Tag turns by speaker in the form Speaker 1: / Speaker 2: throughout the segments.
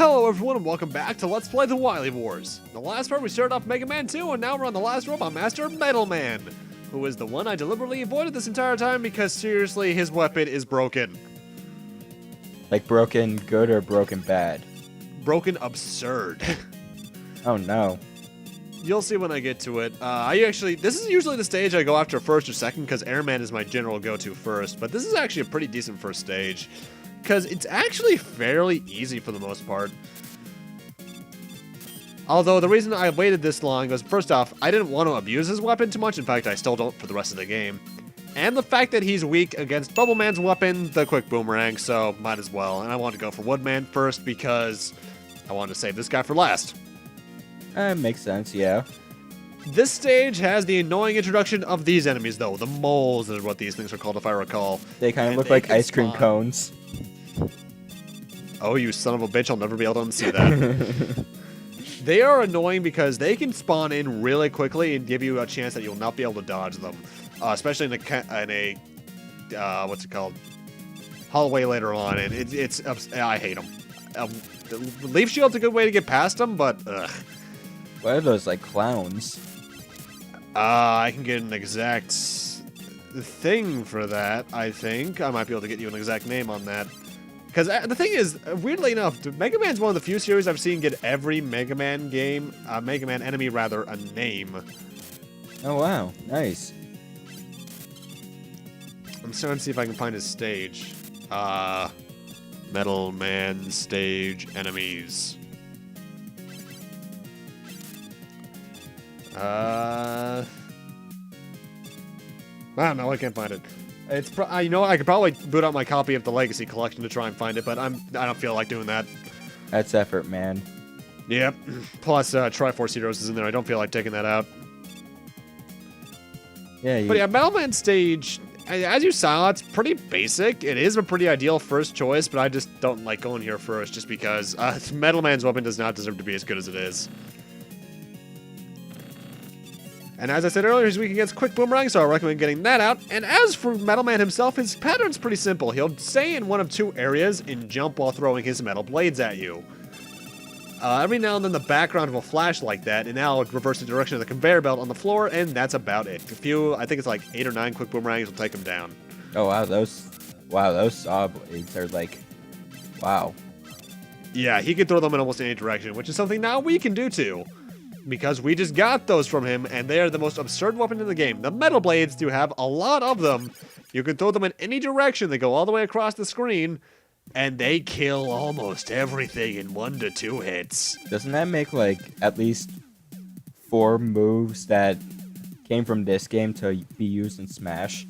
Speaker 1: Hello everyone and welcome back to Let's Play the Wily Wars. In the last part we started off Megaman 2 and now we're on the last Robot Master, Metalman, who is the one I deliberately avoided this entire time because seriously his weapon is broken.
Speaker 2: Like broken good or broken bad?
Speaker 1: Broken absurd.
Speaker 2: Oh no.
Speaker 1: You'll see when I get to it. This is usually the stage I go after first or second because Airman is my general go-to first, but this is actually a pretty decent first stage. Because it's actually fairly easy for the most part. Although the reason I waited this long was, first off, I didn't want to abuse his weapon too much. In fact, I still don't for the rest of the game. And the fact that he's weak against Bubble Man's weapon, the quick boomerang, so might as well. And I wanted to go for Woodman first because I wanted to save this guy for last.
Speaker 2: Makes sense, yeah.
Speaker 1: This stage has the annoying introduction of these enemies, though. The moles is what these things are called, if I recall.
Speaker 2: They kind of look like ice cream cones.
Speaker 1: Oh, you son of a bitch, I'll never be able to unsee that. They are annoying because they can spawn in really quickly and give you a chance that you'll not be able to dodge them. Especially in a what's it called? Hallway later on, and I hate them. The leaf shield's a good way to get past them, but ugh.
Speaker 2: What are those, like clowns?
Speaker 1: I can get an exact thing for that, I think. I might be able to get you an exact name on that. Because the thing is, weirdly enough, Mega Man's one of the few series I've seen get every Mega Man game, Mega Man enemy rather, a name.
Speaker 2: Oh wow, nice.
Speaker 1: I'm starting to see if I can find his stage. Metal Man stage enemies. I don't know, I can't find it. It's I could probably boot out my copy of the Legacy Collection to try and find it, but I don't feel like doing that.
Speaker 2: That's effort, man.
Speaker 1: Yep. Plus, Triforce Heroes is in there. I don't feel like taking that out.
Speaker 2: Yeah.
Speaker 1: But yeah, Metal Man stage, as you saw, it's pretty basic. It is a pretty ideal first choice, but I just don't like going here first, just because Metal Man's weapon does not deserve to be as good as it is. And as I said earlier, he's weak against quick boomerang, so I recommend getting that out. And as for Metal Man himself, his pattern's pretty simple. He'll stay in one of two areas and jump while throwing his metal blades at you. Every now and then the background will flash like that, and now it'll reverse the direction of the conveyor belt on the floor, and that's about it. I think it's like 8 or 9 quick boomerangs will take him down.
Speaker 2: Oh wow, those saw blades are like, wow.
Speaker 1: Yeah, he can throw them in almost any direction, which is something now we can do too. Because we just got those from him, and they are the most absurd weapon in the game. The metal blades do have a lot of them. You can throw them in any direction. They go all the way across the screen, and they kill almost everything in 1 to 2 hits.
Speaker 2: Doesn't that make like at least 4 moves that came from this game to be used in Smash?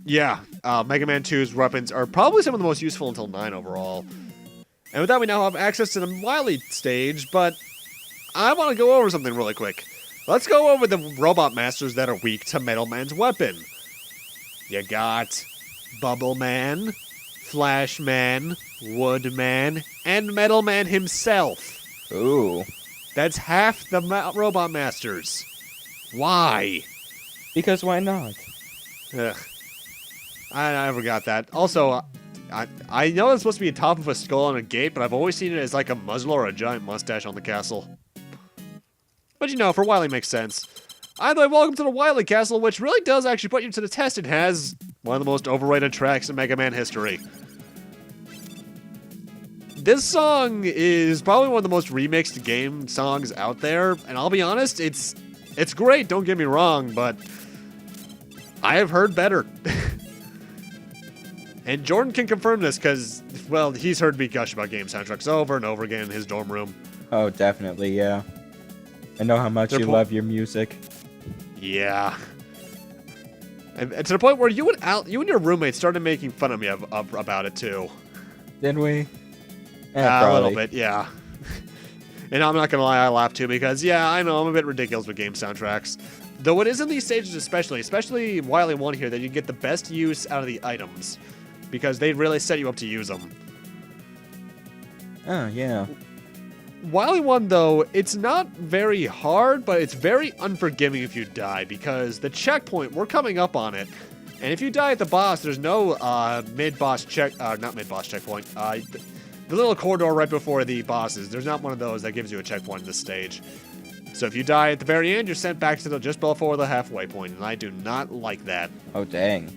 Speaker 1: Yeah, Mega Man 2's weapons are probably some of the most useful until 9 overall. And with that, we now have access to the Wily stage, but I want to go over something really quick. Let's go over the Robot Masters that are weak to Metal Man's weapon. You got Bubble Man, Flash Man, Wood Man, and Metal Man himself.
Speaker 2: Ooh.
Speaker 1: That's half the Robot Masters. Why?
Speaker 2: Because why not?
Speaker 1: Ugh. I forgot that. Also, I know it's supposed to be a top of a skull on a gate, but I've always seen it as like a muzzle or a giant mustache on the castle. But you know, for Wily makes sense. Either way, welcome to the Wily Castle, which really does actually put you to the test. It has one of the most overrated tracks in Mega Man history. This song is probably one of the most remixed game songs out there, and I'll be honest, it's great, don't get me wrong, but I have heard better. And Jordan can confirm this because, well, he's heard me gush about game soundtracks over and over again in his dorm room.
Speaker 2: Oh, definitely, yeah. I know how much you love your music.
Speaker 1: Yeah. And to the point where you and your roommate started making fun of me about it too.
Speaker 2: Did we?
Speaker 1: A little bit, yeah. And I'm not gonna lie, I laughed too because, yeah, I know I'm a bit ridiculous with game soundtracks. Though it is in these stages especially Wily 1 here, that you get the best use out of the items. Because they really set you up to use them.
Speaker 2: Oh, yeah.
Speaker 1: Wily 1, though, it's not very hard, but it's very unforgiving if you die, because the checkpoint, we're coming up on it, and if you die at the boss, there's no not mid-boss checkpoint. the little corridor right before the bosses, there's not one of those that gives you a checkpoint in this stage. So if you die at the very end, you're sent back to just before the halfway point, and I do not like that.
Speaker 2: Oh, dang.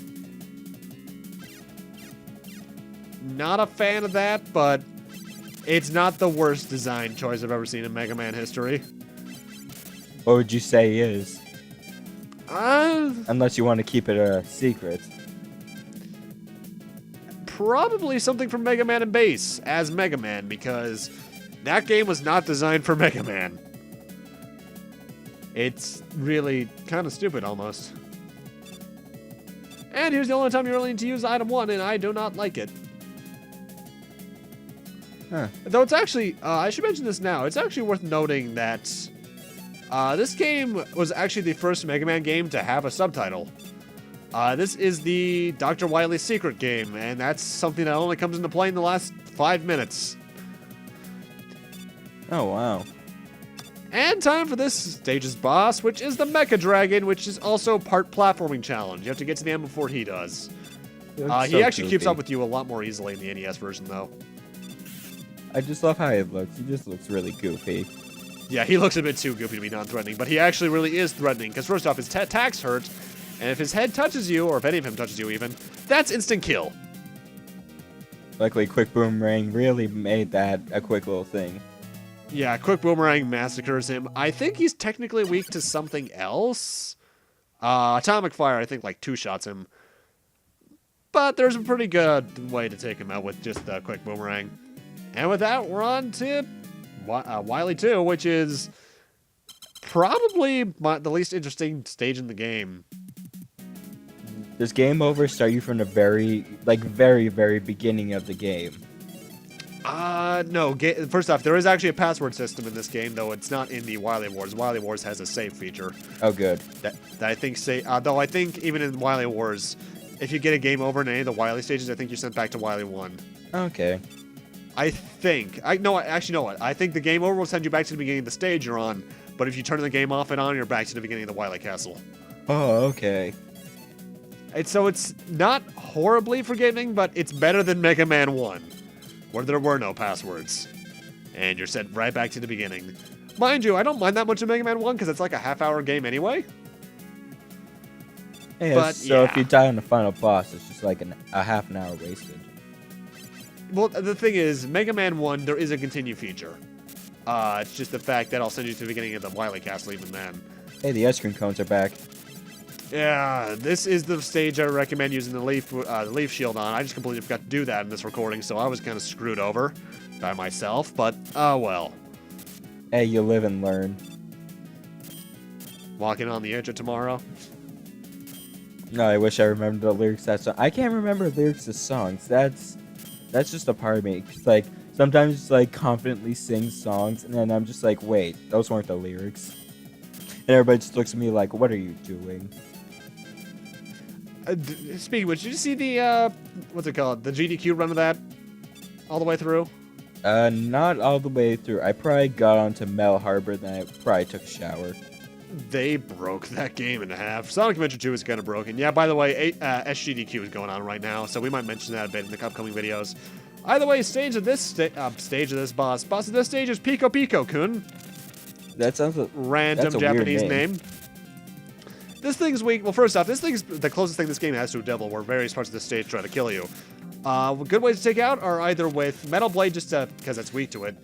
Speaker 1: Not a fan of that, but it's not the worst design choice I've ever seen in Mega Man history.
Speaker 2: What would you say is?
Speaker 1: Uh,
Speaker 2: Unless you want to keep it a secret.
Speaker 1: Probably something from Mega Man and Base as Mega Man, because that game was not designed for Mega Man. It's really kind of stupid, almost. And here's the only time you're really need to use item 1, and I do not like it.
Speaker 2: Huh.
Speaker 1: Though it's actually, I should mention this now, it's actually worth noting that this game was actually the first Mega Man game to have a subtitle. This is the Dr. Wily's Secret game, and that's something that only comes into play in the last 5 minutes.
Speaker 2: Oh, wow.
Speaker 1: And time for this stage's boss, which is the Mecha Dragon, which is also part platforming challenge. You have to get to the end before he does. He actually keeps up with you a lot more easily in the NES version, though.
Speaker 2: I just love how he looks. He just looks really goofy.
Speaker 1: Yeah, he looks a bit too goofy to be non-threatening, but he actually really is threatening, because first off, his attacks hurt, and if his head touches you, or if any of him touches you even, that's instant kill.
Speaker 2: Luckily, Quick Boomerang really made that a quick little thing.
Speaker 1: Yeah, Quick Boomerang massacres him. I think he's technically weak to something else. Atomic Fire, I think, like, two-shots him. But there's a pretty good way to take him out with just the Quick Boomerang. And with that, we're on to Wily 2, which is probably the least interesting stage in the game.
Speaker 2: Does game over start you from the very, very beginning of the game?
Speaker 1: No. First off, there is actually a password system in this game, though it's not in the Wily Wars. Wily Wars has a save feature.
Speaker 2: Oh, good.
Speaker 1: That I think though I think even in Wily Wars, if you get a game over in any of the Wily stages, I think you're sent back to Wily 1.
Speaker 2: Okay.
Speaker 1: I think. Actually, know what? I think the game over will send you back to the beginning of the stage you're on, but if you turn the game off and on, you're back to the beginning of the Wily Castle.
Speaker 2: Oh, okay.
Speaker 1: So it's not horribly forgiving, but it's better than Mega Man 1, where there were no passwords. And you're sent right back to the beginning. Mind you, I don't mind that much of Mega Man 1, because it's like a half-hour game anyway.
Speaker 2: Yeah,
Speaker 1: But,
Speaker 2: so
Speaker 1: yeah.
Speaker 2: if you die on the final boss, it's just like a half an hour wasted.
Speaker 1: Well, the thing is, Mega Man 1, there is a continue feature. It's just the fact that I'll send you to the beginning of the Wily Castle even then.
Speaker 2: Hey, the ice cream cones are back.
Speaker 1: Yeah, this is the stage I recommend using the leaf shield on. I just completely forgot to do that in this recording, so I was kind of screwed over by myself, but oh well.
Speaker 2: Hey, you live and learn.
Speaker 1: Walking on the edge of tomorrow.
Speaker 2: No, I wish I remembered the lyrics to that song. I can't remember lyrics to songs. That's just a part of me. 'Cause, like, sometimes just like confidently sing songs, and then I'm just like, wait, those weren't the lyrics. And everybody just looks at me like, what are you doing?
Speaker 1: Speaking of which, did you see the, what's it called? The GDQ run of that all the way through?
Speaker 2: Not all the way through. I probably got onto Mel Harbor, then I probably took a shower.
Speaker 1: They broke that game in half. Sonic Adventure 2 is kind of broken. Yeah, by the way, SGDQ is going on right now, so we might mention that a bit in the upcoming videos. Either way, stage of this boss. Boss of this stage is Pico Pico Kun.
Speaker 2: That sounds like
Speaker 1: Random
Speaker 2: that's a
Speaker 1: Japanese
Speaker 2: weird
Speaker 1: name. This thing's weak. Well, first off, this thing's the closest thing this game has to a devil, where various parts of the stage try to kill you. Good ways to take out are either with Metal Blade, just because it's weak to it,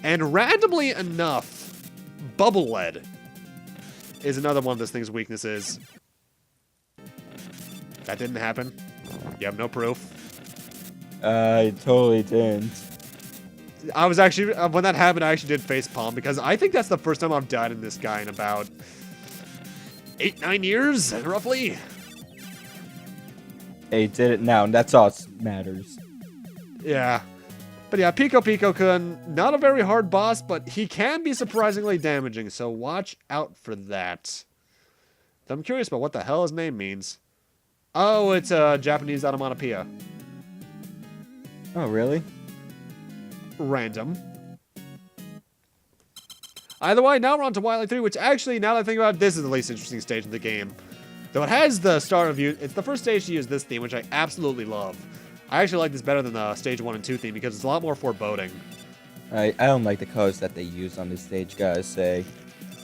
Speaker 1: and randomly enough, Bubble Lead is another one of this thing's weaknesses. That didn't happen. You have no proof.
Speaker 2: I totally didn't.
Speaker 1: I was actually, when that happened, I actually did facepalm, because I think that's the first time I've died in this guy in about 8-9 years, roughly.
Speaker 2: Hey, did it now, and that's all that matters.
Speaker 1: Yeah. But yeah, Pico Pico Kun, not a very hard boss, but he can be surprisingly damaging, so watch out for that. I'm curious about what the hell his name means. Oh, it's a Japanese onomatopoeia.
Speaker 2: Oh, really?
Speaker 1: Random. Either way, now we're on to Wily 3, which actually, now that I think about it, this is the least interesting stage in the game. Though it has the start of you, it's the first stage to use this theme, which I absolutely love. I actually like this better than the stage 1 and 2 theme because it's a lot more foreboding.
Speaker 2: I don't like the colors that they use on this stage, gotta say.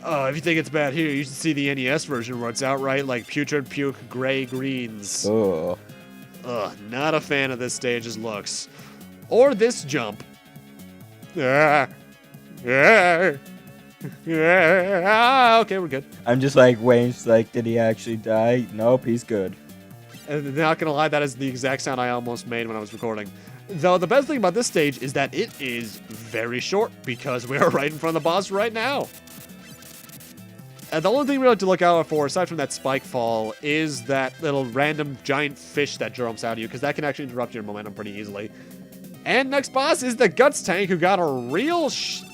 Speaker 1: If you think it's bad here, you should see the NES version where it's outright like putrid puke gray greens.
Speaker 2: Oh.
Speaker 1: Ugh, not a fan of this stage's looks. Or this jump. Okay, we're good.
Speaker 2: I'm just like waiting, just like, did he actually die? Nope, he's good.
Speaker 1: And not gonna lie, that is the exact sound I almost made when I was recording. Though the best thing about this stage is that it is very short because we are right in front of the boss right now. And the only thing we have to look out for, aside from that spike fall, is that little random giant fish that jumps out at you, because that can actually interrupt your momentum pretty easily. And next boss is the Guts Tank, who got a real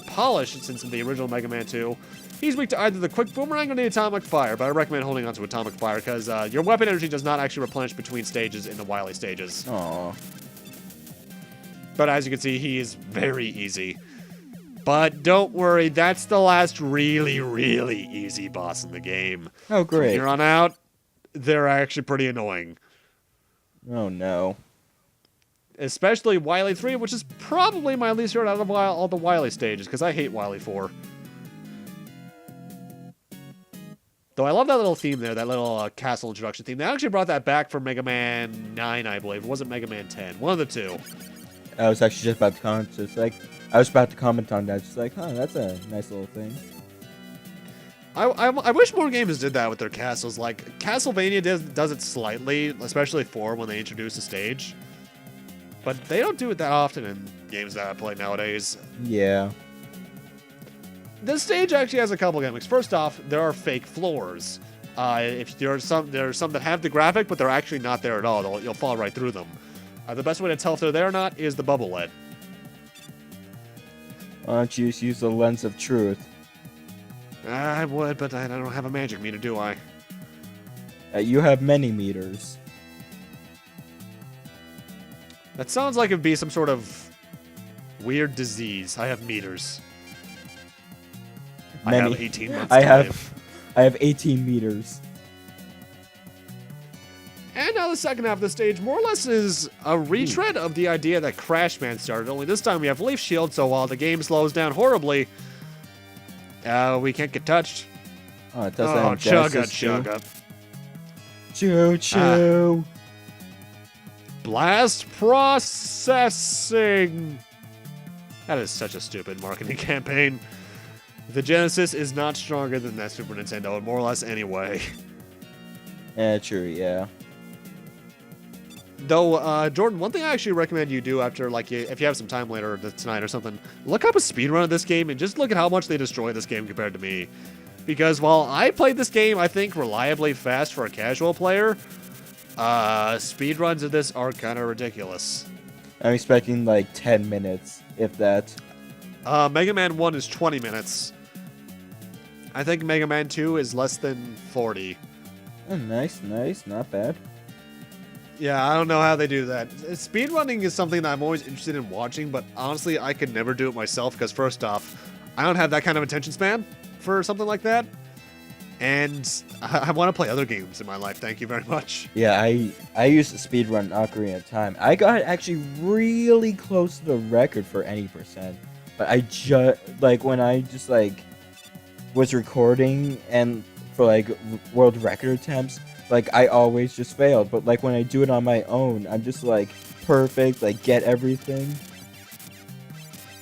Speaker 1: polish since the original Mega Man 2. He's weak to either the quick boomerang or the atomic fire, but I recommend holding on to atomic fire, because your weapon energy does not actually replenish between stages in the Wily stages.
Speaker 2: Aww.
Speaker 1: But as you can see, he is very easy. But don't worry, that's the last really, really easy boss in the game.
Speaker 2: Oh, great.
Speaker 1: From here on out, they're actually pretty annoying.
Speaker 2: Oh, no.
Speaker 1: Especially Wily 3, which is probably my least favorite out of all the Wily stages, because I hate Wily 4. Though I love that little theme there, that little castle introduction theme. They actually brought that back for Mega Man 9, I believe. It wasn't Mega Man 10. One of the two.
Speaker 2: I was actually just about to comment, just like, I was about to comment on that, just like, huh, that's a nice little thing.
Speaker 1: I wish more games did that with their castles. Like, Castlevania does it slightly, especially 4 when they introduce a stage. But they don't do it that often in games that I play nowadays.
Speaker 2: Yeah.
Speaker 1: This stage actually has a couple gimmicks. First off, there are fake floors. If there are some that have the graphic, but they're actually not there at all. You'll fall right through them. The best way to tell if they're there or not is the bubble lead.
Speaker 2: Why don't you just use the lens of truth?
Speaker 1: I would, but I don't have a magic meter, do I?
Speaker 2: You have many meters.
Speaker 1: That sounds like it'd be some sort of weird disease. I have meters.
Speaker 2: Many.
Speaker 1: I have 18 months to live.
Speaker 2: I have 18 meters.
Speaker 1: And now the second half of the stage more or less is a retread of the idea that Crash Man started, only this time we have Leaf Shield, so while the game slows down horribly, we can't get touched.
Speaker 2: Oh, it does that in Genesis
Speaker 1: chugga.
Speaker 2: Choo choo.
Speaker 1: Blast processing. That is such a stupid marketing campaign. The Genesis is not stronger than that Super Nintendo, more or less anyway.
Speaker 2: Yeah, true, yeah.
Speaker 1: Though, Jordan, one thing I actually recommend you do after, like, if you have some time later tonight or something, look up a speedrun of this game and just look at how much they destroy this game compared to me. Because while I played this game, I think, reliably fast for a casual player, speedruns of this are kind of ridiculous.
Speaker 2: I'm expecting like 10 minutes, if that.
Speaker 1: Mega Man 1 is 20 minutes. I think Mega Man 2 is less than 40.
Speaker 2: Oh, nice, not bad.
Speaker 1: Yeah, I don't know how they do that. Speedrunning is something that I'm always interested in watching, but honestly, I could never do it myself because first off, I don't have that kind of attention span for something like that. And I want to play other games in my life, thank you very much.
Speaker 2: Yeah, I used to speedrun Ocarina of Time. I got actually really close to the record for any percent. But I just, like, when I just, like, was recording and for, like, world record attempts, like, I always just failed. But, like, when I do it on my own, I'm just, like, perfect, like, get everything.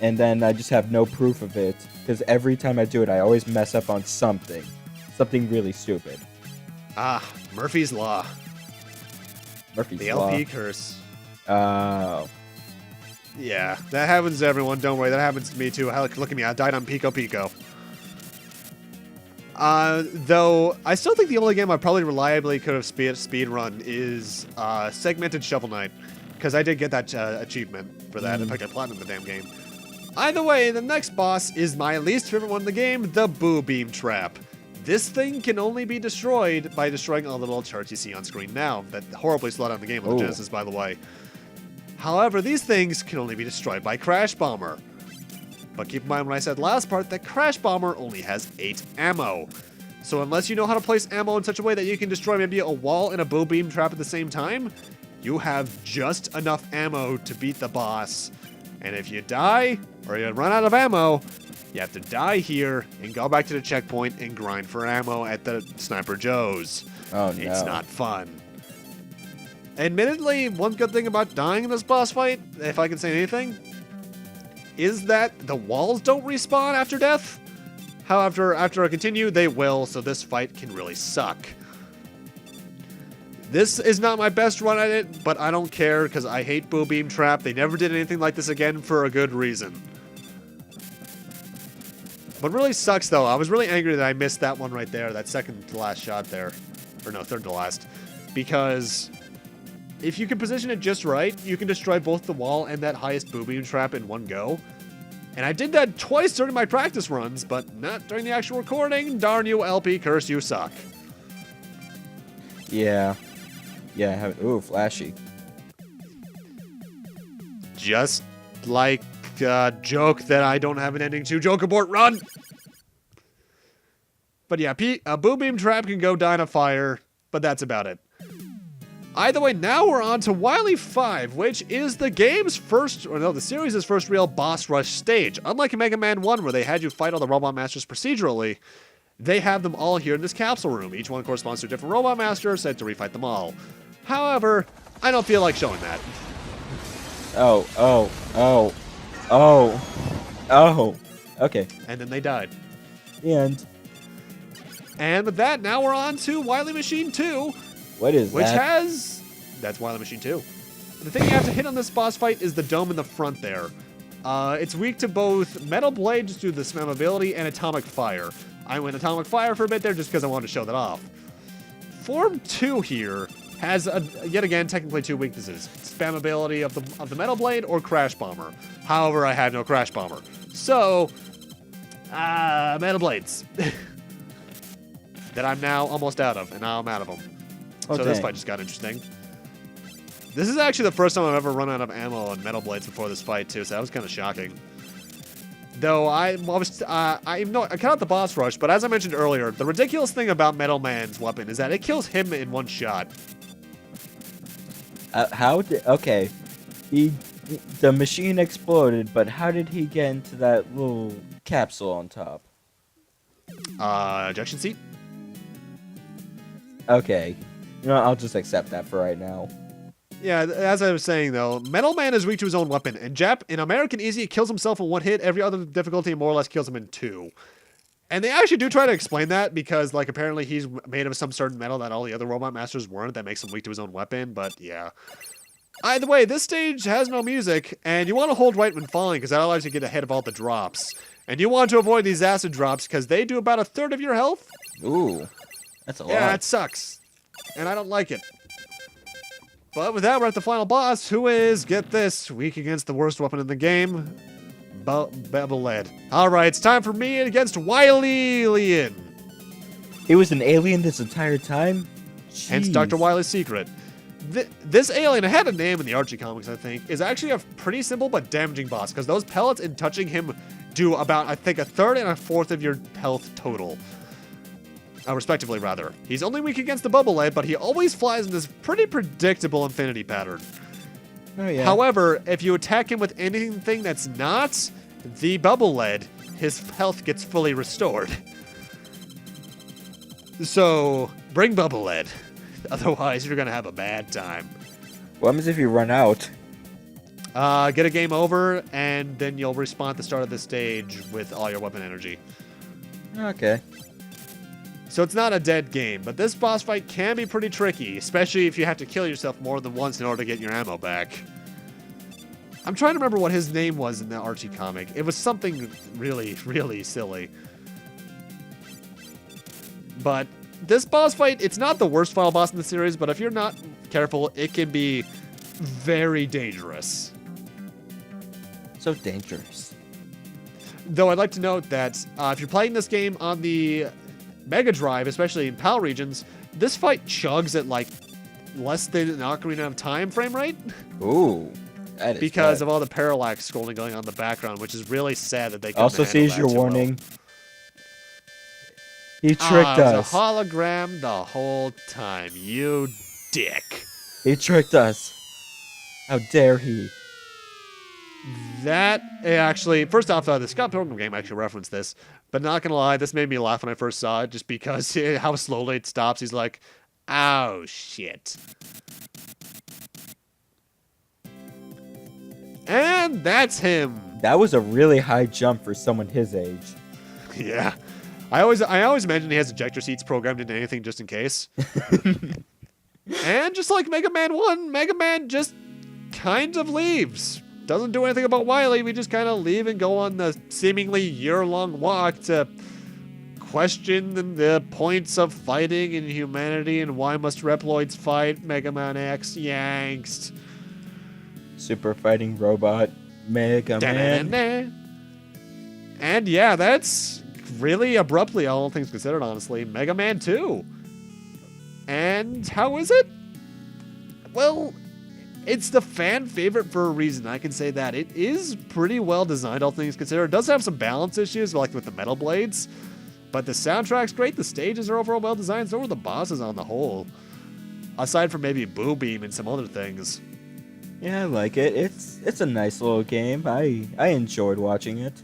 Speaker 2: And then I just have no proof of it. Because every time I do it, I always mess up on something. Something really stupid.
Speaker 1: Ah, Murphy's Law.
Speaker 2: Murphy's
Speaker 1: The
Speaker 2: Law.
Speaker 1: LP curse.
Speaker 2: Oh.
Speaker 1: Yeah, that happens to everyone, don't worry. That happens to me, too. Look at me, I died on Pico Pico. Though, I still think the only game I probably reliably could have speedrun is Segmented Shovel Knight, because I did get that achievement for that. In fact, I platinumed the damn game. Either way, the next boss is my least favorite one in the game, the Boo Beam Trap. This thing can only be destroyed by destroying all the little charts you see on screen now, that horribly slowed down the game on the Genesis, by the way. However, these things can only be destroyed by Crash Bomber. But keep in mind when I said last part that Crash Bomber only has 8 ammo. So unless you know how to place ammo in such a way that you can destroy maybe a wall and a Boo Beam Trap at the same time, you have just enough ammo to beat the boss. And if you die, or you run out of ammo, you have to die here and go back to the checkpoint and grind for ammo at the Sniper Joe's.
Speaker 2: Oh, no.
Speaker 1: It's not fun. Admittedly, one good thing about dying in this boss fight, if I can say anything, is that the walls don't respawn after death. However, after I continue, they will, so this fight can really suck. This is not my best run at it, but I don't care because I hate Boo Beam Trap. They never did anything like this again for a good reason. What really sucks, though, I was really angry that I missed that one right there, that second to last shot there. Or no, third to last. Because if you can position it just right, you can destroy both the wall and that highest Boo Beam Trap in one go. And I did that twice during my practice runs, but not during the actual recording. Darn you, LP, curse you suck.
Speaker 2: Yeah. Yeah, ooh, flashy.
Speaker 1: Just like a joke that I don't have an ending to. Joke abort, run! But yeah, a Boo Beam Trap can go die in a fire, but that's about it. Either way, now we're on to Wily 5, which is the game's first, or no, the series' first real boss rush stage. Unlike in Mega Man 1, where they had you fight all the Robot Masters procedurally, they have them all here in this capsule room. Each one corresponds to a different Robot Master, set to refight them all. However, I don't feel like showing that.
Speaker 2: Oh. Okay.
Speaker 1: And then they died.
Speaker 2: And
Speaker 1: with that, now we're on to Wily Machine 2.
Speaker 2: what is
Speaker 1: Which
Speaker 2: that?
Speaker 1: that's Wily Machine 2. The thing you have to hit on this boss fight is the dome in the front there. It's weak to both Metal Blade, just due to the spammability, and Atomic Fire. I went Atomic Fire for a bit there just because I wanted to show that off. Form 2 here has, yet again, technically two weaknesses. Spammability of the Metal Blade or Crash Bomber. However, I have no Crash Bomber. So, Metal Blades. That I'm now almost out of, and now I'm out of them.
Speaker 2: Oh,
Speaker 1: so this
Speaker 2: dang.
Speaker 1: fight just got interesting. This is actually the first time I've ever run out of ammo on Metal Blades before this fight, too, so that was kind of shocking. Though I cut out the boss rush, but as I mentioned earlier, the ridiculous thing about Metal Man's weapon is that it kills him in one shot.
Speaker 2: Okay. The machine exploded, but how did he get into that little capsule on top?
Speaker 1: Ejection seat?
Speaker 2: Okay. You know, I'll just accept that for right now.
Speaker 1: Yeah, as I was saying, though, Metal Man is weak to his own weapon. In American Easy, it kills himself in one hit. Every other difficulty more or less kills him in two. And they actually do try to explain that because, like, apparently he's made of some certain metal that all the other Robot Masters weren't. That makes him weak to his own weapon, but yeah. Either way, this stage has no music, and you want to hold right when falling because that allows you to get ahead of all the drops. And you want to avoid these acid drops because they do about a third of your health.
Speaker 2: Ooh. That's a lot.
Speaker 1: Yeah, it sucks. And I don't like it. But with that, we're at the final boss, who is, get this, weak against the worst weapon in the game, Bevel Lead. Alright, it's time for me against Wily Alien.
Speaker 2: He was an alien this entire time?
Speaker 1: Hence
Speaker 2: Jeez.
Speaker 1: Dr. Wily's secret. This alien, it had a name in the Archie comics, I think, is actually a pretty simple but damaging boss, because those pellets in touching him do about, I think, a third and a fourth of your health total. Respectively, rather. He's only weak against the Bubble Lead, but he always flies in this pretty predictable infinity pattern.
Speaker 2: Oh, yeah.
Speaker 1: However, if you attack him with anything that's not the Bubble Lead, his health gets fully restored. So, bring Bubble Lead. Otherwise, you're going to have a bad time.
Speaker 2: What happens if you run out?
Speaker 1: Get a game over, and then you'll respawn at the start of the stage with all your weapon energy.
Speaker 2: Okay.
Speaker 1: So it's not a dead game, but this boss fight can be pretty tricky, especially if you have to kill yourself more than once in order to get your ammo back. I'm trying to remember what his name was in the Archie comic. It was something really, really silly. But this boss fight, it's not the worst final boss in the series, but if you're not careful, it can be very dangerous.
Speaker 2: So dangerous.
Speaker 1: Though I'd like to note that if you're playing this game on the Mega Drive, especially in PAL regions, this fight chugs at like less than an Ocarina of Time frame rate.
Speaker 2: Ooh. That is
Speaker 1: Because
Speaker 2: bad.
Speaker 1: of all the parallax scrolling going on in the background, which is really sad that they couldn't
Speaker 2: Also
Speaker 1: handle
Speaker 2: sees
Speaker 1: that
Speaker 2: your
Speaker 1: too well.
Speaker 2: warning. He tricked
Speaker 1: It was
Speaker 2: us.
Speaker 1: a hologram the whole time, you dick.
Speaker 2: He tricked us. How dare he?
Speaker 1: That actually, first off, the Scott Pilgrim game actually referenced this, but not gonna lie, this made me laugh when I first saw it, just because how slowly it stops. He's like, "Oh shit," and that's him.
Speaker 2: That was a really high jump for someone his age.
Speaker 1: Yeah, I always imagine he has ejector seats programmed into anything just in case. And just like Mega Man 1, Mega Man just kind of leaves. Doesn't do anything about Wily. We just kind of leave and go on the seemingly year-long walk to question the points of fighting and humanity and why must Reploids fight Mega Man X. Yangst.
Speaker 2: Super fighting robot Mega Man.
Speaker 1: And yeah, that's really abruptly, all things considered, honestly, Mega Man 2. And how is it? Well, it's the fan favorite for a reason. I can say that. It is pretty well designed, all things considered. It does have some balance issues, like with the metal blades. But the soundtrack's great. The stages are overall well designed. So are the bosses on the whole. Aside from maybe Boo Beam and some other things.
Speaker 2: Yeah, I like it. It's a nice little game. I enjoyed watching it.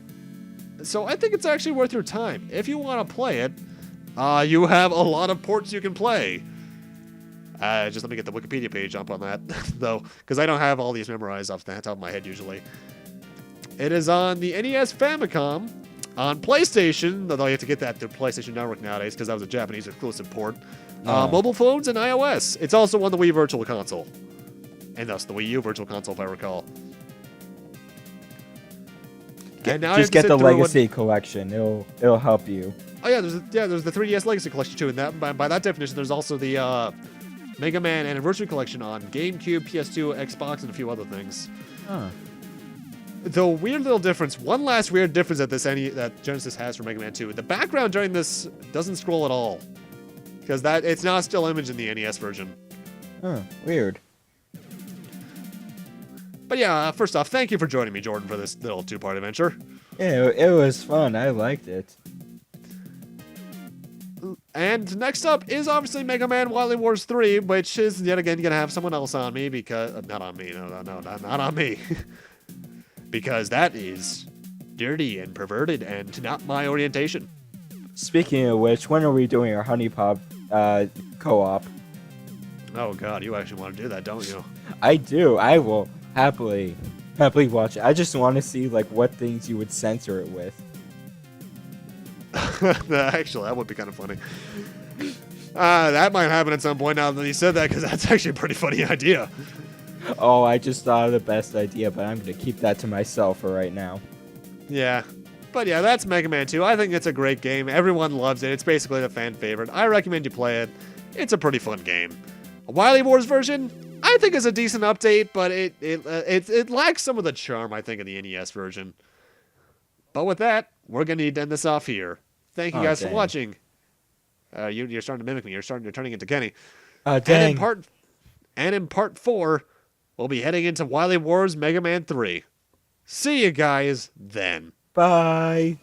Speaker 1: So I think it's actually worth your time. If you want to play it, you have a lot of ports you can play. Just let me get the Wikipedia page up on that, though, because I don't have all these memorized off the top of my head usually. It is on the NES Famicom, on PlayStation, although you have to get that through PlayStation Network nowadays because that was a Japanese exclusive port. Mobile phones and iOS. It's also on the Wii Virtual Console, and thus the Wii U Virtual Console, if I recall.
Speaker 2: Just get the Legacy Collection. It'll help you.
Speaker 1: Oh yeah, there's the 3DS Legacy Collection too, and that by that definition, there's also the Mega Man Anniversary Collection on GameCube, PS2, Xbox, and a few other things.
Speaker 2: Huh.
Speaker 1: The weird little difference, one last weird difference that Genesis has for Mega Man 2. The background during this doesn't scroll at all, because it's not a still image in the NES version.
Speaker 2: Huh, weird.
Speaker 1: But yeah, first off, thank you for joining me, Jordan, for this little two-part adventure.
Speaker 2: Yeah, it was fun. I liked it.
Speaker 1: And next up is obviously Mega Man Wily Wars 3, which is yet again going to have someone else on me because... not on me. No, not on me. Because that is dirty and perverted and not my orientation.
Speaker 2: Speaking of which, when are we doing our Honey Pop co-op?
Speaker 1: Oh god, you actually want to do that, don't you?
Speaker 2: I do. I will happily watch it. I just want to see like what things you would censor it with.
Speaker 1: Actually, that would be kind of funny. That might happen at some point now that you said that, because that's actually a pretty funny idea.
Speaker 2: Oh, I just thought of the best idea, but I'm going to keep that to myself for right now.
Speaker 1: Yeah. But yeah, that's Mega Man 2. I think it's a great game. Everyone loves it. It's basically the fan favorite. I recommend you play it. It's a pretty fun game. A Wily Wars version, I think, is a decent update, but it lacks some of the charm, I think, of the NES version. But with that, we're going to need to end this off here. Thank you guys for watching. You're starting to mimic me. You're turning into Kenny.
Speaker 2: Dang.
Speaker 1: And in part 4, we'll be heading into Wily Wars Mega Man 3. See you guys then.
Speaker 2: Bye.